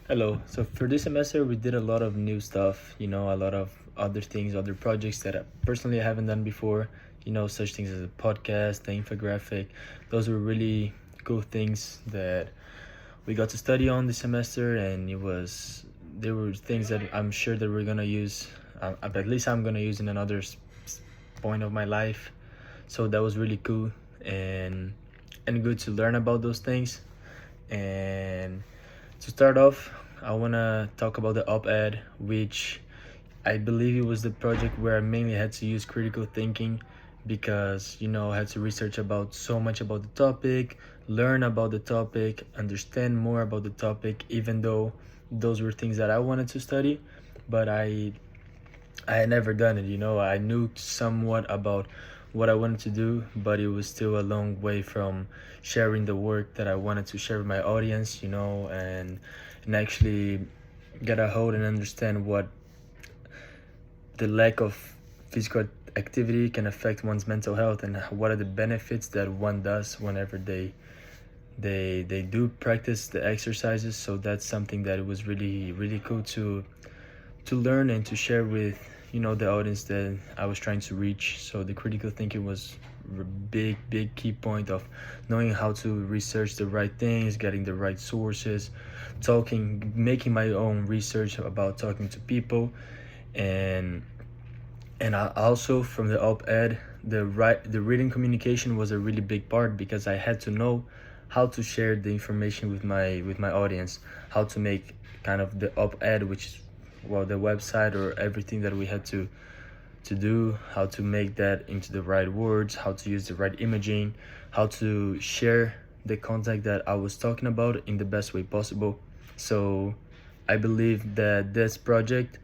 Hello. So for this semester, we did a lot of new stuff, a lot of other things, other projects that personally I haven't done before, such things as a podcast, the infographic. Those were really cool things that we got to study on this semester, and there were things that I'm sure that we're gonna use, at least I'm gonna use in another point of my life. So that was really cool and good to learn about those things. And to start off, I want to talk about the op-ed, which I believe it was the project where I mainly had to use critical thinking because, I had to research about so much about the topic, learn about the topic, understand more about the topic, even though those were things that I wanted to study, but I had never done it. I knew somewhat about what I wanted to do, but it was still a long way from sharing the work that I wanted to share with my audience, and actually get a hold and understand what the lack of physical activity can affect one's mental health, and what are the benefits that one does whenever they do practice the exercises. So that's something that was really really cool to learn and to share with the audience that I was trying to reach. So the critical thinking was a big key point of knowing how to research the right things, getting the right sources, making my own research about talking to people, and I also from the op-ed, the reading communication was a really big part because I had to know how to share the information with my audience, how to make kind of the op-ed, which is the website or everything that we had to do, how to make that into the right words, how to use the right imaging, how to share the content that I was talking about in the best way possible. So I believe that this project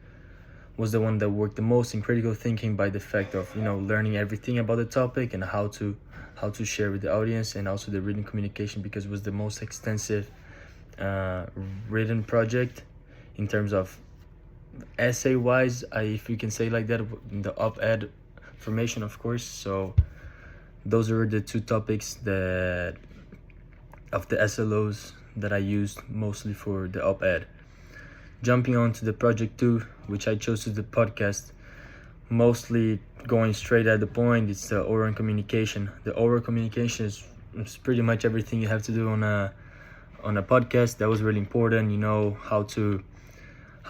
was the one that worked the most in critical thinking by the fact of learning everything about the topic and how to share with the audience, and also the written communication because it was the most extensive written project in terms of essay wise, if you can say like that, the op-ed formation, of course. So those are the two topics that of the SLOs that I used mostly for the op-ed. Jumping on to the project 2, which I chose to the podcast, mostly going straight at the point, it's the oral communication. The oral communication is pretty much everything you have to do on a podcast. That was really important, how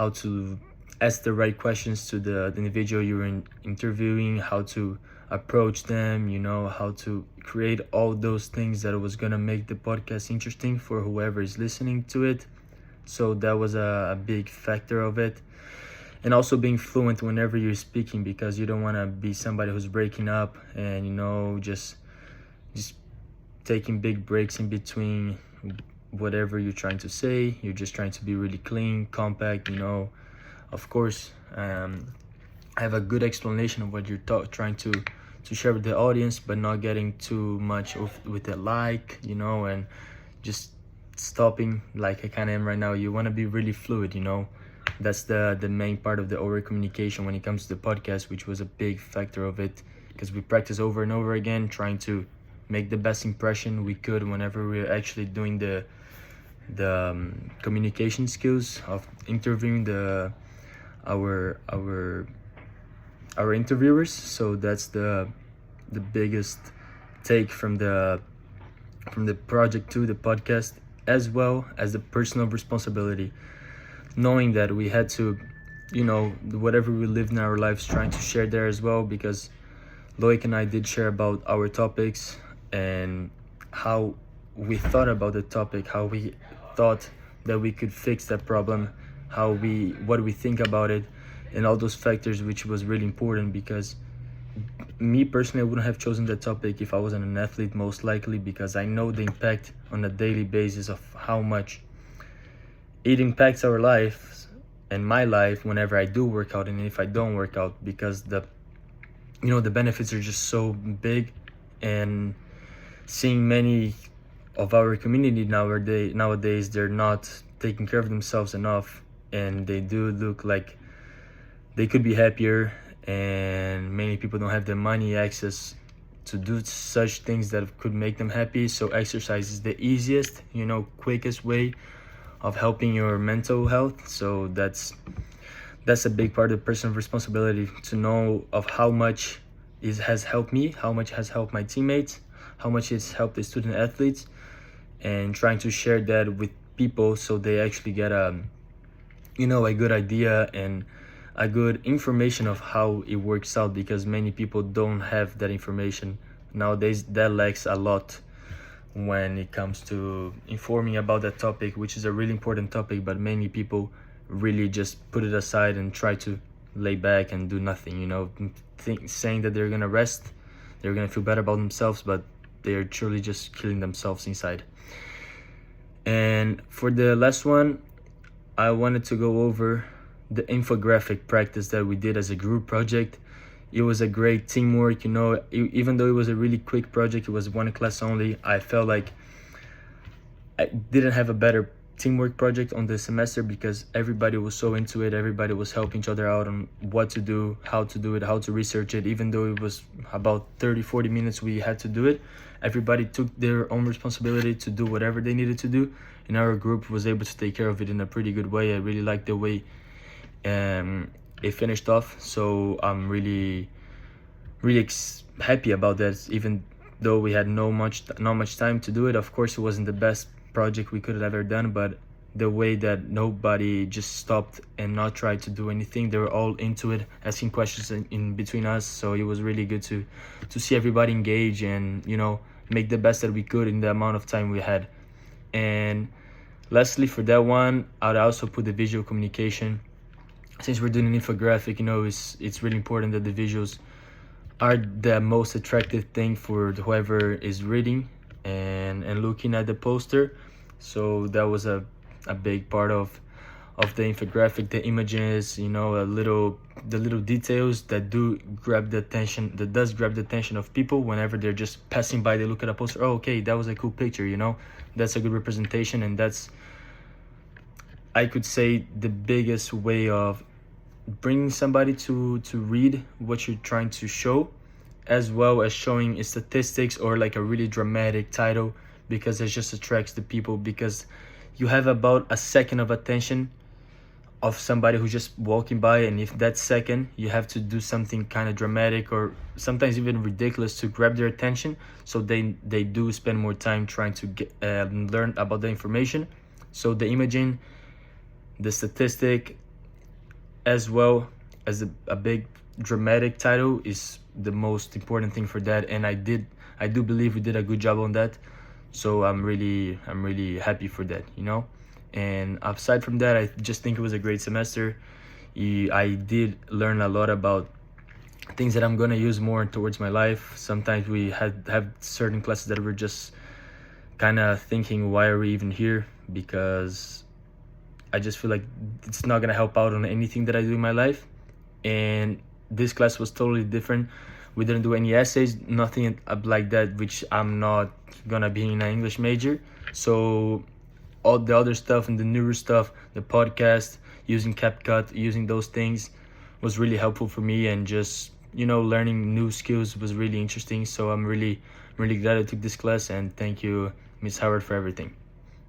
to ask the right questions to the individual you're interviewing, how to approach them, how to create all those things that was gonna make the podcast interesting for whoever is listening to it. So that was a big factor of it. And also being fluent whenever you're speaking, because you don't want to be somebody who's breaking up and just taking big breaks in between whatever you're trying to say. You're just trying to be really clean, compact, of course. Have a good explanation of what you're trying to share with the audience, but not getting too much with the and just stopping like I kind of am right now. You want to be really fluid, That's the main part of the oral communication when it comes to the podcast, which was a big factor of it, because we practice over and over again, trying to make the best impression we could whenever we're actually doing the communication skills of interviewing our interviewers. So that's the biggest take from the project to the podcast, as well as the personal responsibility, knowing that we had to whatever we lived in our lives, trying to share there as well, because Loic and I did share about our topics and how we thought about the topic, how we thought that we could fix that problem, what we think about it, and all those factors, which was really important because me personally, I wouldn't have chosen that topic if I wasn't an athlete, most likely, because I know the impact on a daily basis of how much it impacts our lives and my life whenever I do work out and if I don't work out, because the benefits are just so big. And seeing many of our community nowadays, they're not taking care of themselves enough, and they do look like they could be happier, and many people don't have the money access to do such things that could make them happy. So exercise is the easiest, quickest way of helping your mental health. So that's a big part of personal responsibility, to know of how much it has helped me, how much has helped my teammates, how much it's helped the student athletes, and trying to share that with people so they actually get a good idea and a good information of how it works out, because many people don't have that information nowadays. That lacks a lot when it comes to informing about that topic, which is a really important topic, but many people really just put it aside and try to lay back and do nothing, saying that they're gonna rest, they're gonna feel better about themselves, but they're truly just killing themselves inside. And for the last one, I wanted to go over the infographic practice that we did as a group project. It was a great teamwork, even though it was a really quick project, it was one class only. I felt like I didn't have a better teamwork project on the semester, because everybody was so into it. Everybody was helping each other out on what to do, how to do it, how to research it. Even though it was about 30-40 minutes we had to do it, everybody took their own responsibility to do whatever they needed to do, and our group was able to take care of it in a pretty good way. I really liked the way it finished off, so I'm really happy about that. Even though we had not much time to do it, of course it wasn't the best project we could have ever done, but the way that nobody just stopped and not tried to do anything, they were all into it, asking questions in between us. So it was really good to see everybody engage and make the best that we could in the amount of time we had. And lastly, for that one, I'd also put the visual communication. Since we're doing an infographic, it's really important that the visuals are the most attractive thing for whoever is reading and looking at the poster. So that was a big part of the infographic, the images, the little details that does grab the attention of people. Whenever they're just passing by, they look at a poster, oh, okay, that was a cool picture, that's a good representation. And that's, I could say, the biggest way of bringing somebody to read what you're trying to show, as well as showing statistics or like a really dramatic title, because it just attracts the people, because you have about a second of attention of somebody who's just walking by, and if that second you have to do something kind of dramatic or sometimes even ridiculous to grab their attention, so they do spend more time trying to get learn about the information. So the imaging, the statistic, as well as a big dramatic title is the most important thing for that, and I do believe we did a good job on that. So I'm really happy for that, And aside from that, I just think it was a great semester. I did learn a lot about things that I'm gonna use more towards my life. Sometimes we have certain classes that we're just kind of thinking, why are we even here? Because I just feel like it's not gonna help out on anything that I do in my life. And this class was totally different. We didn't do any essays, nothing like that, which I'm not gonna be in an English major. So all the other stuff and the newer stuff, the podcast, using CapCut, using those things was really helpful for me, and just learning new skills was really interesting. So I'm really glad I took this class, and thank you, Miss Howard, for everything.